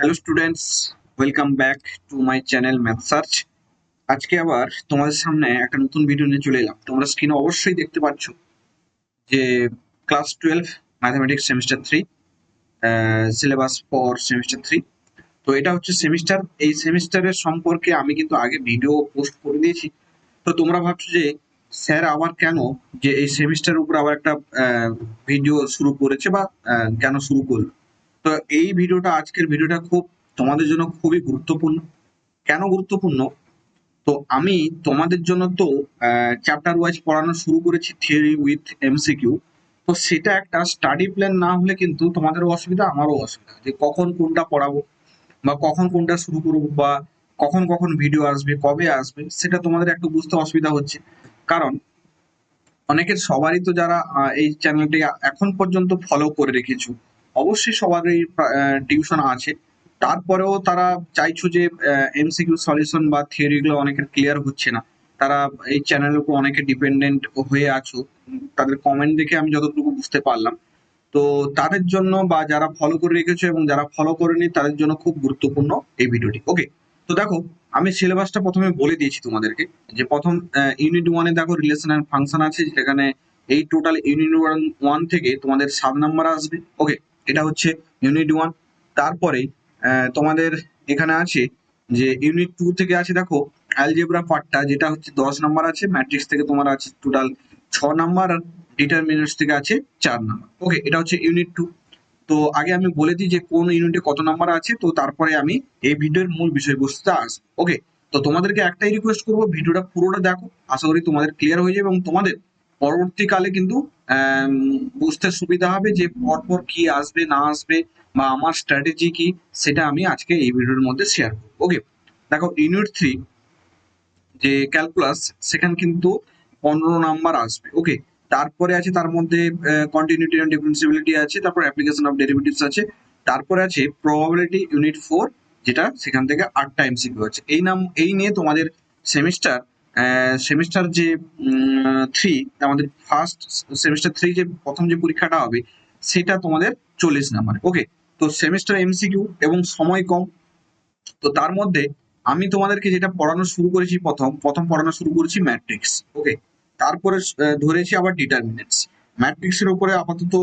Hello students, welcome back to my channel math search. আজকে আবার তোমাদের সামনে একটা নতুন ভিডিও নিয়ে চলে এলাম। তোমরা স্ক্রিনে অবশ্যই দেখতে পাচ্ছ যে class 12 mathematics semester 3 syllabus for semester 3। তো এটা হচ্ছে সেমিস্টার, এই সেমিস্টারের সম্পর্কে আমি কিন্তু আগে ভিডিও পোস্ট করে দিয়েছি। তো তোমরা ভাবছো যে স্যার আবার কেন যে এই সেমিস্টারের উপর আবার একটা ভিডিও শুরু করেছে বা কেন শুরু করলো। তো এই ভিডিওটা, আজকের ভিডিওটা খুব তোমাদের জন্য খুবই গুরুত্বপূর্ণ। কেন গুরুত্বপূর্ণ? তো আমি তোমাদের জন্য তো চ্যাপ্টার ওয়াইজ পড়ানো শুরু করেছি, থিওরি উইথ এমসিকিউ। তো সেটা একটা স্টাডি প্ল্যান না হলে কিন্তু তোমাদেরও অসুবিধা, আমারও অসুবিধা, যে কখন কোনটা পড়াবো বা কখন কোনটা শুরু করবো বা কখন কখন ভিডিও আসবে, কবে আসবে, সেটা তোমাদের একটু বুঝতে অসুবিধা হচ্ছে। কারণ অনেকের, সবারই তো যারা এই চ্যানেলটি এখন পর্যন্ত ফলো করে রেখেছো, অবশ্যই সবারই টিউশন আছে। তারপরেও তারা চাইছো যে এমসিকিউ সলিউশন বা থিওরি গুলো অনেকের ক্লিয়ার হচ্ছে না। তারা এই চ্যানেলের উপর অনেকে ডিপেন্ডেন্ট হয়ে আছো। তাদের কমেন্ট দেখে আমি যতটুকু বুঝতে পারলাম। তো তাদের জন্য, বা যারা ফলো করে রেখেছো এবং যারা ফলো করেনি, তাদের জন্য খুব গুরুত্বপূর্ণ এই ভিডিওটি। ওকে, তো দেখো, আমি সিলেবাসটা প্রথমে বলে দিয়েছি তোমাদেরকে। যে প্রথম ইউনিট ওয়ানে দেখো রিলেশন এন্ড ফাংশন আছে, যেখানে এই টোটাল ইউনিট ওয়ান থেকে তোমাদের 7 নাম্বার আসবে। ওকে, এটা হচ্ছে ইউনিট ওয়ান। তারপরে তোমাদের এখানে আছে যে ইউনিট টু থেকে আছে, দেখো অ্যালজেব্রা পার্টটা, যেটা হচ্ছে 10 নাম্বার আছে। ম্যাট্রিক্স থেকে তোমার আছে টোটাল 6 নাম্বার, আর ডিটারমিনেন্টস থেকে আছে 4 নাম্বার। ওকে, এটা হচ্ছে ইউনিট টু। তো আগে আমি বলে দিই যে কোন ইউনিটে কত নাম্বার আছে, তো তারপরে আমি এই ভিডিওর মূল বিষয়বস্তুতে আসবো। ওকে, তো তোমাদেরকে একটাই রিকোয়েস্ট করবো, ভিডিওটা পুরোটা দেখো। আশা করি তোমাদের ক্লিয়ার হয়ে যাবে এবং তোমাদের পরবর্তীকালে কিন্তু আম, বুঝতে সুবিধা হবে যে পরপর কি আসবে না আসবে, বা আমার স্ট্র্যাটেজি কি, সেটা আমি আজকে এই ভিডিওর মধ্যে শেয়ার করবো। ওকে, দেখো ইউনিট থ্রি যে ক্যালকুলাস, সেখানে কিন্তু 15 নাম্বার আসবে। ওকে, তারপরে আছে তার মধ্যে কন্টিনিউটি এন্ড ডিফারেন্সিবিলিটি আছে, তারপর অ্যাপ্লিকেশন অফ ডেরিভেটিভস আছে, তারপরে আছে প্রবাবিলিটি ইউনিট 4, যেটা সেখান থেকে 8টা এমসিকিউ আছে। এই নিয়ে তোমাদের সেমিস্টার সেমিস্টার যে 3, আমাদের ফার্স্ট সেমিস্টার 3 যে প্রথম যে পরীক্ষাটা হবে, সেটা তোমাদের 40 নাম্বার। ওকে, তো সেমিস্টার এমসিকিউ এবং সময় কম। তো তার মধ্যে আমি তোমাদেরকে যেটা পড়ানো শুরু করেছি, প্রথম প্রথম পড়ানো শুরু করেছি ম্যাট্রিক্স। ওকে, তারপরে ধরেছি আবার ডিটারমিনেন্টস। ম্যাট্রিক্সের উপরে আপাতত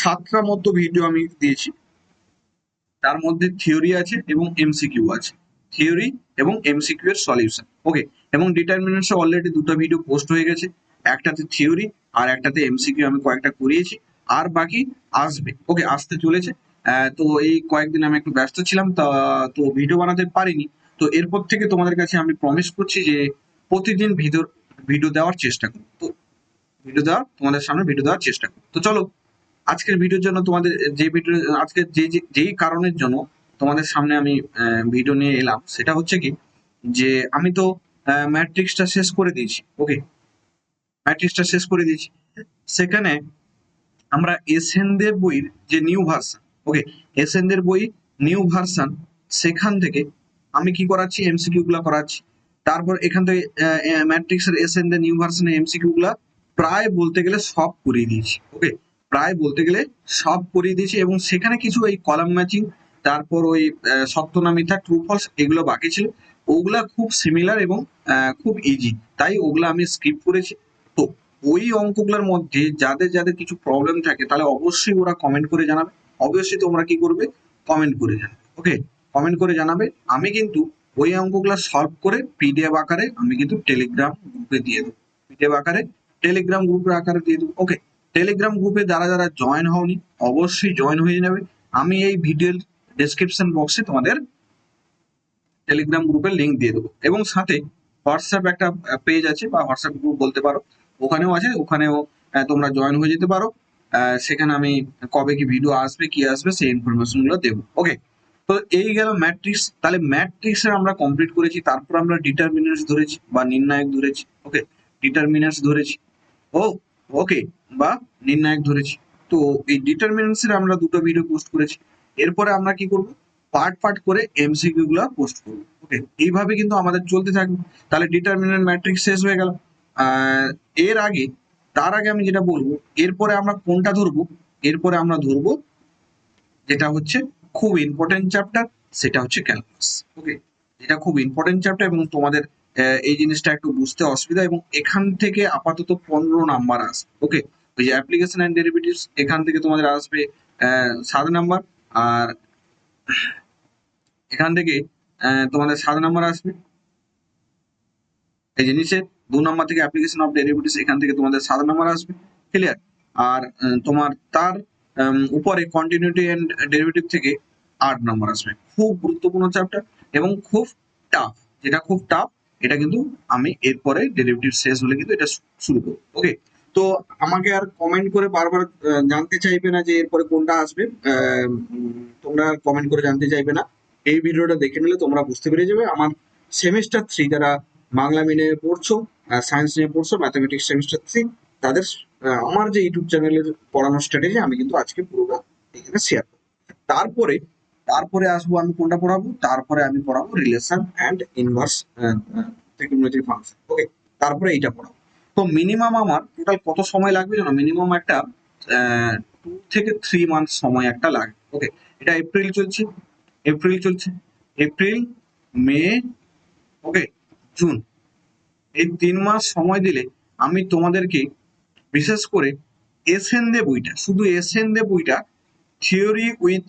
7টা মতো ভিডিও আমি দিয়েছি। তার মধ্যে থিওরি আছে এবং এমসিকিউ আছে, থিওরি এবং এমসিকিউ এর সলিউশন। ওকে, এবং ডিটারমিনেন্টস অলরেডি 2টা ভিডিও পোস্ট হয়ে গেছে, একটাতে থিওরি আর একটাতে এমসিকিউ আমি কয়েকটা করিয়েছি, আর বাকি আসবে। ওকে, আসতে চলেছে। তো এই কয়েকদিন আমি একটু ব্যস্ত ছিলাম, তা তো ভিডিও বানাতে পারিনি। তো এরপর থেকে তোমাদের কাছে আমি প্রমিস করছি যে প্রতিদিন ভিডিও ভিডিও দেওয়ার চেষ্টা করব। তো তোমাদের সামনে ভিডিও দেওয়ার চেষ্টা করব। তো চলো, আজকের ভিডিওর জন্য তোমাদের যে ভিডিও, আজকে যেই কারণের জন্য তোমাদের সামনে আমি ভিডিও নিয়ে এলাম, সেটা হচ্ছে কি, যে আমি তো ম্যাট্রিক্সটা শেষ করে দিয়েছি। ওকে, ম্যাট্রিক্সটা শেষ করে দিয়েছি। সেখানে আমরা এসেনদের বইয়ের যে নিউ ভার্সন, ওকে, এসেনদের বই নিউ ভার্সন, সেখান থেকে আমি কি করাচ্ছি, এমসিকিউ গুলা করাচ্ছি। তারপর এখান থেকে ম্যাট্রিক্সের এসেনদের নিউ ভার্সনের এমসিকিউ গুলা প্রায় বলতে গেলে সব করিয়ে দিয়েছি। ওকে, প্রায় বলতে গেলে সব করিয়ে দিয়েছি, এবং সেখানে কিছু এই কলাম ম্যাচিং, তারপর ওই সত্য না মিথ্যা, ট্রু ফলস, এগুলো বাকি ছিল। ওগুলা খুব সিমিলার এবং খুব ইজি, তাই ওগুলা আমি স্কিপ করেছি। তো ওই অঙ্কগুলোর মধ্যে যাদের যাদের কিছু প্রবলেম থাকে, তাহলে অবশ্যই ওরা কমেন্ট করে জানাবে। অবশ্যই তোমরা কি করবে, কমেন্ট করে জানাবে। ওকে, কমেন্ট করে জানাবে। আমি কিন্তু ওই অঙ্কগুলো সলভ করে পিডিএফ আকারে আমি কিন্তু টেলিগ্রাম গ্রুপে দিয়ে দেবো। পিডিএফ আকারে টেলিগ্রাম গ্রুপের আকারে দিয়ে দেবো। ওকে, টেলিগ্রাম গ্রুপে যারা যারা জয়েন হওনি, অবশ্যই জয়েন হয়ে যাবে। আমি এই ভিডিওর ডেসক্রিপশন বক্সে তোমাদের টেলিগ্রাম গ্রুপের লিঙ্ক দিয়ে দেবো, এবং সাথে হোয়াটসঅ্যাপ একটা পেজ আছে, বা হোয়াটসঅ্যাপ গ্রুপ বলতে পারো, ওখানেও আছে। ওখানেও তোমরা জয়েন হয়ে যেতে পারো। সেখানে আমি কবে কি ভিডিও আসবে, কি আসবে, সেই ইনফরমেশন গুলো দেবো। ওকে, তো এই গেল ম্যাট্রিক্স। তাহলে ম্যাট্রিক্সের আমরা কমপ্লিট করেছি, তারপর আমরা ডিটারমিনেন্টস ধরেছি বা নির্ণায়ক ধরেছি। ওকে, ডিটারমিনেন্টস ধরেছি। ও, ওকে, বা নির্ণায়ক ধরেছি। তো এই ডিটারমিনেন্টস এর আমরা 2টো ভিডিও পোস্ট করেছি। এরপরে আমরা কি করব, পার্ট পার্ট করে এমসিকিউ গুলা পোস্ট করব। ওকে, এইভাবে কিন্তু আমাদের চলতে থাকবে। তাহলে ডিটারমিনেন্ট ম্যাট্রিক্স শেষ হয়ে গেল। এর আগে, তার আগে আমি যেটা বলবো, এরপরে আমরা কোনটা ধরবো, এরপরে আমরা ধরবো যেটা হচ্ছে খুব ইম্পর্টেন্ট চ্যাপ্টার, সেটা হচ্ছে ক্যালকুলাস। ওকে, এটা খুব ইম্পর্টেন্ট চ্যাপ্টার এবং তোমাদের এই জিনিসটা একটু বুঝতে অসুবিধা, এবং এখান থেকে আপাতত 15 নাম্বার আসবে। ওকে, ওই যে অ্যাপ্লিকেশন অ্যান্ড ডেরিভেটিভস, এখান থেকে তোমাদের আসবে 7 নাম্বার, আর এখান থেকে তোমাদের 7 নাম্বার আসবে। এই যে নিচে 2 নাম্বার থেকে অ্যাপ্লিকেশন অফ ডেরিভেটিভস, এখান থেকে তোমাদের 7 নাম্বার আসবে। ক্লিয়ার? আর তোমার তার উপরে কন্টিনিউটি এন্ড ডেরিভেটিভ থেকে 8 নাম্বার আসবে। খুব গুরুত্বপূর্ণ চ্যাপ্টার এবং খুব টাফ। যেটা খুব টাফ, এটা কিন্তু আমি এরপরে ডেরিভেটিভ শেষ হলে কিন্তু এটা শুরু করবো। ওকে, তো আমাকে আর কমেন্ট করে বারবার জানতে চাইবে না যে এরপরে কোনটা আসবে। তোমরা কমেন্ট করে জানতে চাইবে না, এই ভিডিওটা দেখে নিলে তোমরা বুঝতে পেরে যাবে। আমার সেমিস্টার 3 যারা বাংলা মিডিয়ামে পড়ছো, সায়েন্স নিয়ে পড়ছো, ম্যাথামেটিক্স সেমিস্টার 3, তাদের আমার যে ইউটিউব চ্যানেলের পড়ানোর স্ট্র্যাটেজি আমি কিন্তু আজকে পুরোটা এখানে শেয়ার করবো। তারপরে তারপরে আসবো আমি কোনটা পড়াবো, তারপরে আমি পড়াবো relation and inverse trigonometry function. Okay, তারপরে এইটা পড়াবো। তো মিনিমাম আমার টোটাল কত সময় লাগবে জানো? মিনিমাম একটা 2 থেকে 3 মান্থ সময় একটা লাগবে। ওকে, এটা এপ্রিল চলছে, এপ্রিল, মে, ওকে, জুন, এই 3 মাস সময় দিলে আমি তোমাদেরকে বিশেষ করে এসেন দে বইটা, শুধু এসেন দে বইটা, থিওরি উইথ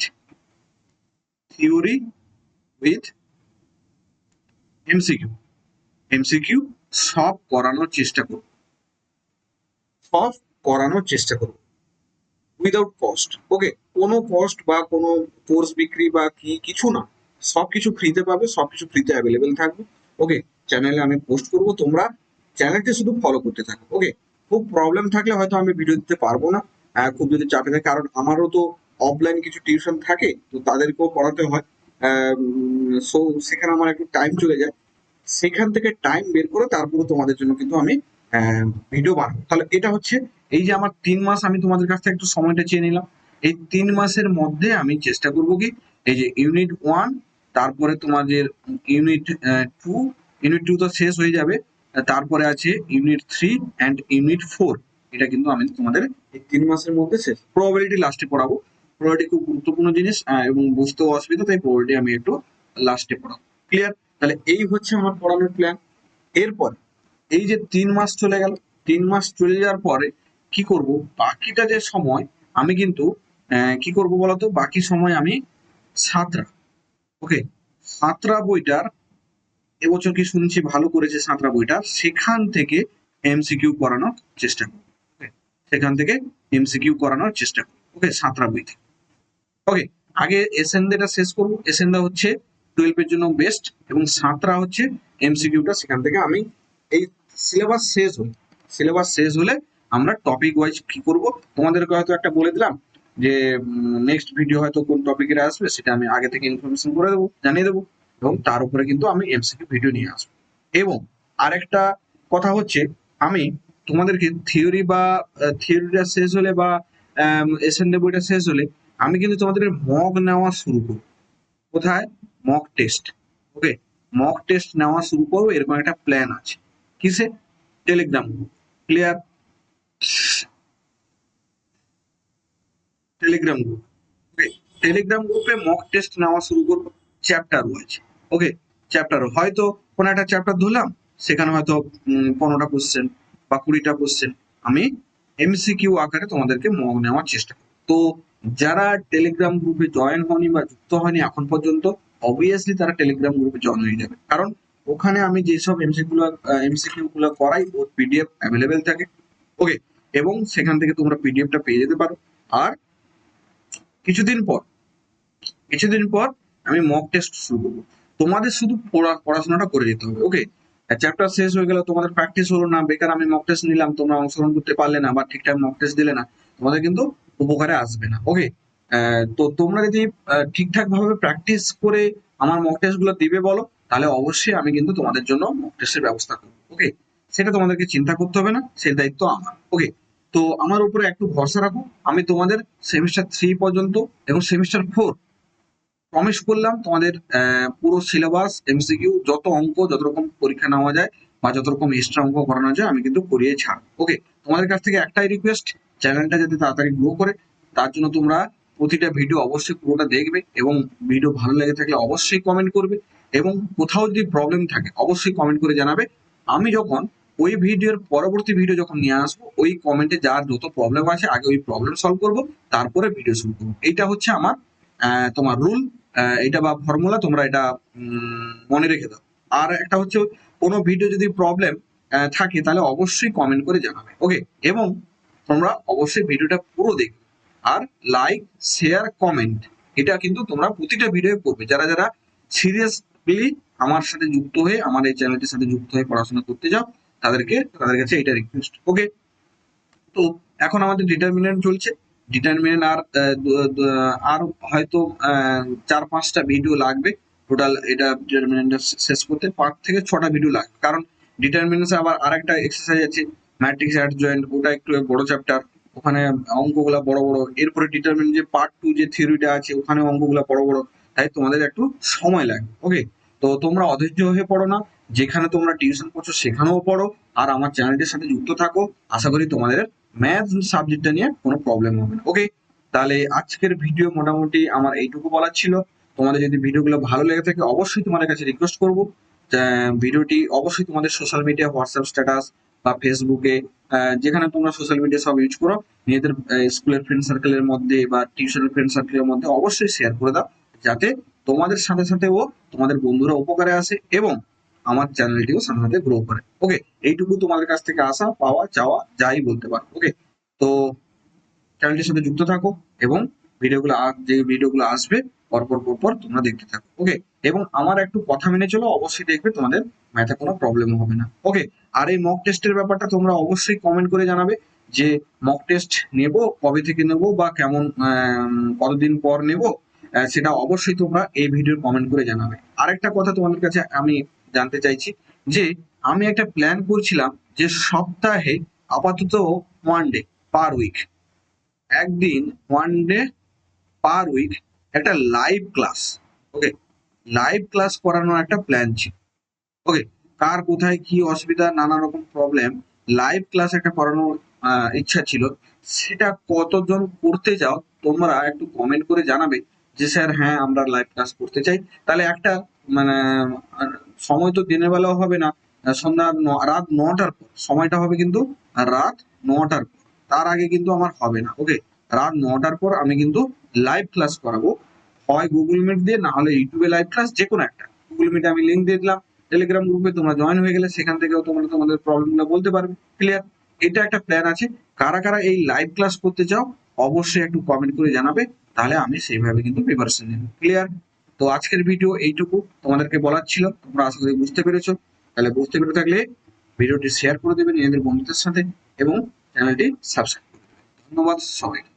এমসিকিউ সব করানোর চেষ্টা করব, সব করানোর চেষ্টা করব উইদাউট কস্ট। ওকে, কোনো কস্ট বা কোনো কোর্স বিক্রি বা কি কিছু না, সবকিছু ফ্রিতে পাবে, সবকিছু ফ্রিতে অ্যাভেলেবেল থাকবে। ওকে, চ্যানেলে আমি পোস্ট করব, তোমরা চ্যানেলটি শুধু ফলো করতে থাকো। ওকে, খুব প্রবলেম থাকলে হয়তো আমি ভিডিও দিতে পারবো না, খুব যদি চাপে থাকে, কারণ আমারও তো অফলাইন কিছু টিউশন থাকে, তো তাদেরকেও পড়াতে হয়। সো সেখানে আমার একটু টাইম চলে যায়, সেখান থেকে টাইম বের করে তারপরে তোমাদের জন্য কিন্তু আমি ভিডিও বানাবো। তাহলে এটা হচ্ছে, এই যে আমার 3 মাস আমি তোমাদের কাছ থেকে একটু সময়টা চেয়ে নিলাম, এই 3 মাসের মধ্যে আমি চেষ্টা করব কি, এই যে ইউনিট 1, তারপরে তোমাদের ইউনিট 2, ইউনিট 2 তো শেষ হয়ে যাবে, তারপরে আছে ইউনিট 3 অ্যান্ড ইউনিট 4, এটা কিন্তু আমি তোমাদের এই 3 মাসের মধ্যে শেষ। প্রবাবিলিটি লাস্টে পড়াবো, প্রবাবিলিটি খুব গুরুত্বপূর্ণ জিনিস, এবং বুঝতেও অসুবিধা, তাই প্রবাবিলিটি আমি একটু লাস্টে পড়াবো। ক্লিয়ার? তাহলে এই হচ্ছে আমার পড়ানোর প্ল্যান। এরপর এই যে 3 মাস চলে গেল, 3 মাস চলে যাওয়ার পরে কি করব, বাকিটা যে সময় আমি কিন্তু কি করব বলতো, বাকি সময় আমি সাঁতরা, ওকে, সাঁতরা বইটার এবছর কি শুনছি ভালো করেছে সাঁতরা বইটা, সেখান থেকে এমসিকিউ করানোর চেষ্টা করব। ওকে, সেখান থেকে এমসিকিউ করানোর চেষ্টা করব। ওকে, সাঁতরা বই থেকে। ওকে, আগে এসেন্দাটা শেষ করব। এসেন্দা হচ্ছে 12 এর জন্য বেস্ট, এবং সাঁতরা হচ্ছে এমসিকিউটা, সেখান থেকে আমি এই সিলেবাস শেষ হলে আমরা টপিক ওয়াইজ কি করব, তোমাদেরকে হয়তো একটা বলে দিলাম যে নেক্সট ভিডিও হয়তো কোন টপিকের আসবে, সেটা আমি আগে থেকে ইনফরমেশন করে দেবো, জানিয়ে দেবো, এবং তার উপরে কিন্তু আমি এমসিকিউ ভিডিও নিয়ে আসবো। এবং আরেকটা কথা হচ্ছে, আমি তোমাদেরকে থিওরিটা শেষ হলে বা এসএনডে বইটা শেষ হলে আমি কিন্তু তোমাদের মক নেওয়া শুরু করবো। কোথায়? Mock test. Okay, mock test নেওয়া শুরু করবো, এরকম একটা প্ল্যান আছে। কিসে? Telegram group. Clear? Telegram group. Okay, Telegram গ্রুপে মক টেস্ট নেওয়া শুরু করবো, চ্যাপ্টার ওয়াইজ। ওকে, চ্যাপ্টার হয়তো কোনো একটা চ্যাপ্টার ধরলাম, সেখানে হয়তো 15টা কোশ্চেন বা 20টা কোশ্চেন আমি এমসিকিউ আকারে তোমাদেরকে মক নেওয়ার চেষ্টা করব। তো যারা টেলিগ্রাম গ্রুপে জয়েন হয়নি বা যুক্ত হয়নি এখন পর্যন্ত, অবভিয়াসলি তারা টেলিগ্রাম গ্রুপে জয়েন হয়ে যাবে, কারণ ওখানে আমি যেসব এমসিকিউ গুলো করাই, ওর পিডিএফ অ্যাভেলেবেল থাকে। ওকে, এবং সেখান থেকে তোমরা পিডিএফটা পেয়ে যেতে পারো। আর কিছুদিন পর কিছুদিন পর আমি মক টেস্ট শুরু করবো। তোমাদের শুধু পড়াশোনাটা করে যেতে হবে। ওকে, চ্যাপ্টার শেষ হয়ে গেল, তোমাদের প্র্যাকটিস হলো না, বেকার আমি মক টেস্ট নিলাম, তোমরা অংশগ্রহণ করতে পারলে না বা ঠিকঠাক মক টেস্ট দিলে না, তোমাদের কিন্তু উপকারে আসবে না। ওকে, তো তোমরা যদি ঠিকঠাক ভাবে প্র্যাকটিস করে আমার মক টেস্ট গুলো দিবে বলো, তাহলে অবশ্যই আমি কিন্তু তোমাদের জন্য মক টেস্টের ব্যবস্থা করবো। ওকে, সেটা তোমাদেরকে চিন্তা করতে হবে না, সেই দায়িত্ব আমার। ওকে, তো আমার উপরে একটু ভরসা রাখো, আমি তোমাদের সেমিস্টার 3 পর্যন্ত এবং সেমিস্টার 4 প্রমিস করলাম তোমাদের পুরো সিলেবাস, এমসিকিউ, যত অঙ্ক, যত রকম পরীক্ষা নেওয়া যায় বা যত রকম এক্সট্রা অঙ্ক করানো যায় আমি কিন্তু করিয়ে ছাড়। ওকে, তোমাদের কাছ থেকে একটাই রিকোয়েস্ট, চ্যানেলটা যাতে তাড়াতাড়ি গ্রো করে, তার জন্য তোমরা প্রতিটা ভিডিও অবশ্যই পুরোটা দেখবে এবং ভিডিও ভালো লেগে থাকলে অবশ্যই কমেন্ট করবে এবং কোথাও যদি প্রবলেম থাকে অবশ্যই কমেন্ট করে জানাবে। আমি যখন ওই ভিডিওর পরবর্তী ভিডিও যখন নিয়ে আসবো ওই কমেন্টে যার যত প্রবলেম আছে আগে ওই প্রবলেম সলভ করব, তারপরে ভিডিও শুরু করবো। এইটা হচ্ছে আমার তোমার রুল, এটা বা ফর্মুলা, তোমরা এটা মনে রেখে দাও। আর একটা হচ্ছে কোনো ভিডিও যদি প্রবলেম থাকে তাহলে অবশ্যই কমেন্ট করে জানাবে, ওকে। এবং তোমরা অবশ্যই ভিডিওটা পুরো দেখবে আর লাইক শেয়ার কমেন্ট এটা কিন্তু তোমরা প্রতিটা ভিডিও করবে। যারা যারা সিরিয়াসলি আমার সাথে যুক্ত হয়ে আমার এই চ্যানেলটির সাথে যুক্ত হয়ে পড়াশোনা করতে যাও তাদের কাছে এটা রিকোয়েস্ট, ওকে। তো এখন আমাদের ডিটারমিনেন্ট চলছে। ডিটারমিনেন্ট আর হয়তো 4-5টা ভিডিও লাগবে টোটাল এটা ডিটারমিনেন্টটা শেষ করতে, 5 থেকে 6টা ভিডিও লাগবে। কারণ ডিটারমিনেন্টে আবার আরেকটা এক্সারসাইজ আছে ম্যাট্রিক্স অ্যাডজয়েন্ট, ওটা একটু বড় চ্যাপ্টার, ওখানে অঙ্কগুলা বড় বড়। এরপরে ডিটারমিনেন্ট যে পার্ট 2 যে থিওরিটা আছে ওখানে অঙ্কগুলা বড় বড়, তাই তোমাদের একটু সময় লাগবে, ওকে। তো তোমরা অধৈর্য হয়ে পড়ো না, যেখানে তোমরা টিউশন করছো সেখানেও পড়ো আর আমার চ্যানেলটির সাথে যুক্ত থাকো। আশা করি তোমাদের ম্যাথ সাবজেক্টটা নিয়ে কোনো প্রবলেম হবে না, ওকে। তাহলে আজকের ভিডিও মোটামুটি আমার এইটুকু বলার ছিল। তোমাদের যদি ভিডিওগুলো ভালো লেগে থাকে অবশ্যই তোমাদের কাছে রিকোয়েস্ট করবো ভিডিওটি অবশ্যই তোমাদের সোশ্যাল মিডিয়া, হোয়াটসঅ্যাপ স্ট্যাটাস বা ফেসবুকে, যেখানে তোমরা সোশ্যাল মিডিয়া সব ইউজ করো, নিজেদের স্কুলের ফ্রেন্ড সার্কেলের মধ্যে বা টিউশনের ফ্রেন্ড সার্কেলের মধ্যে অবশ্যই শেয়ার করে দাও, যাতে তোমাদের সাথে সাথেও তোমাদের বন্ধুরা উপকারে আসে এবং আমার চ্যানেলটিও সাথে সাথে গ্রো করে, ওকে। এইটুকু তোমাদের কাছ থেকে আসা পাওয়া চাওয়া যাই বলতে পারো, ওকে। তো চ্যানেলটির সাথে যুক্ত থাকো এবং যে ভিডিওগুলো আসবে পরপর পরপর তোমরা দেখতে থাকো, ওকে। এবং আমার একটু কথা মেনে চলো, অবশ্যই দেখবে তোমাদের ম্যাথে কোনো প্রবলেম হবে না, ওকে। আর এই মক টেস্টের ব্যাপারটা তোমরা অবশ্যই কমেন্ট করে জানাবে যে মক টেস্ট নেব, কবে থেকে নেব বা কেমন কতদিন পর নেব, সেটা অবশ্যই তোমরা এই ভিডিওর কমেন্ট করে জানাবে। আরেকটা কথা তোমাদের কাছে আমি জানতে চাইছি যে আমি একটা প্ল্যান করছিলাম যে সপ্তাহে আপাতত 1 ডে পার উইক, একদিন 1 ডে পার উইক একটা লাইভ ক্লাস, ওকে, লাইভ ক্লাস করানোর একটা প্ল্যান ছিল, ওকে। কার কোথায় কি অসুবিধা, নানা রকম প্রবলেম, লাইভ ক্লাস একটা করানোর ইচ্ছা ছিল। সেটা কতজন করতে চাও তোমরা একটু কমেন্ট করে জানাবে যে স্যার হ্যাঁ আমরা লাইভ ক্লাস করতে চাই। তাহলে একটা মানে সময় তো দিনের বেলাও হবে না, সন্ধ্যা রাত 9টার পর সময়টা হবে, কিন্তু রাত 9টার পর, তার আগে কিন্তু আমার হবে না, ওকে। রাত 9টার পর আমি কিন্তু লাইভ ক্লাস করাবো, হয় গুগল মিট দিয়ে না হলে ইউটিউবে লাইভ ক্লাস, যে কোনো একটা। গুগল মিটে আমি লিঙ্ক দিয়ে দিলাম, টেলিগ্রাম গ্রুপে তোমরা জয়েন হয়ে গেলে সেখান থেকেও তোমরা তোমাদের প্রবলেমগুলো বলতে পারবে, ক্লিয়ার। এটা একটা প্ল্যান আছে। কারা কারা এই লাইভ ক্লাস করতে চাও অবশ্যই একটু কমেন্ট করে জানাবে, তাহলে আমি সেইভাবে কিন্তু প্রিপারেশন নেব, ক্লিয়ার। তো আজকের ভিডিও এইটুকু তোমাদেরকে বলার ছিল, তোমরা আশা করি বুঝতে পেরেছো। তাহলে বুঝতে পেরে থাকলে ভিডিওটি শেয়ার করে দেবে নিজেদের বন্ধুদের সাথে এবং চ্যানেলটি সাবস্ক্রাইব করে দেবে। ধন্যবাদ সবাইকে।